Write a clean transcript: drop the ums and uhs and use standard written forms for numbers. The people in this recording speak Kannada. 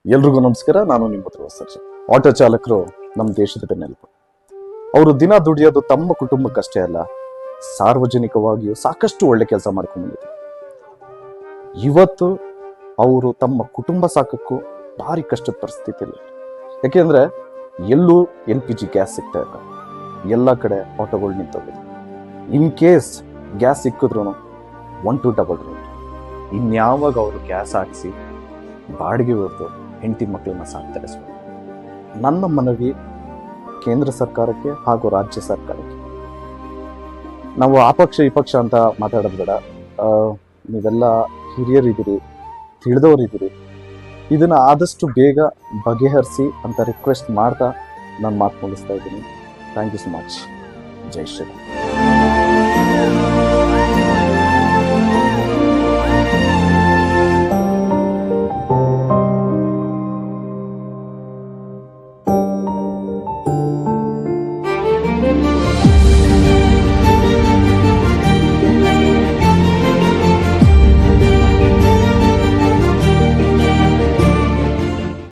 ಎಲ್ರಿಗೂ ನಮಸ್ಕಾರ. ನಾನು ನಿಮ್ಮ ಹತ್ರ ಸರ್ಜ. ಆಟೋ ಚಾಲಕರು ನಮ್ಮ ದೇಶದ ಬೆನ್ನೆಲುಬು. ಅವರು ದಿನ ದುಡಿಯೋದು ತಮ್ಮ ಕುಟುಂಬಕ್ಕಷ್ಟೇ ಅಲ್ಲ, ಸಾರ್ವಜನಿಕವಾಗಿಯೂ ಸಾಕಷ್ಟು ಒಳ್ಳೆ ಕೆಲಸ ಮಾಡ್ಕೊಂಡು ಬಂದಿದ್ದಾರೆ. ಇವತ್ತು ಅವರು ತಮ್ಮ ಕುಟುಂಬ ಸಾಕಕ್ಕೂ ಭಾರಿ ಕಷ್ಟದ ಪರಿಸ್ಥಿತಿಯಲ್ಲಿ. ಯಾಕೆಂದ್ರೆ ಎಲ್ಲೂ LPG ಗ್ಯಾಸ್ ಸಿಗ್ತಾ ಇಲ್ಲ, ಎಲ್ಲ ಕಡೆ ಆಟೋಗಳು ನಿಂತೋಗಿದೆ. ಇನ್ ಕೇಸ್ ಗ್ಯಾಸ್ ಸಿಕ್ಕಿದ್ರು 1-2 ರೇಟ್. ಇನ್ಯಾವಾಗ ಅವರು ಗ್ಯಾಸ್ ಹಾಕಿಸಿ ಬಾಡಿಗೆ ಹೊಡೆದು ಹೆಂಡತಿ ಮಕ್ಕಳನ್ನ ಸಾಕ್ತಾರೆ. ನನ್ನ ಮನವಿ ಕೇಂದ್ರ ಸರ್ಕಾರಕ್ಕೆ ಹಾಗೂ ರಾಜ್ಯ ಸರ್ಕಾರಕ್ಕೆ, ನಾವು ಆ ಪಕ್ಷ ಈ ಪಕ್ಷ ಅಂತ ಮಾತಾಡೋದು ಬೇಡ. ನೀವೆಲ್ಲ ಹಿರಿಯರಿದ್ದೀರಿ, ತಿಳಿದವರಿದ್ದೀರಿ, ಇದನ್ನ ಆದಷ್ಟು ಬೇಗ ಬಗೆಹರಿಸಿ ಅಂತ ರಿಕ್ವೆಸ್ಟ್ ಮಾಡ್ತಾ ನಾನು ಮಾತು ಮುಗಿಸ್ತಾ ಇದ್ದೀನಿ. Thank you so much. Jai Shriram.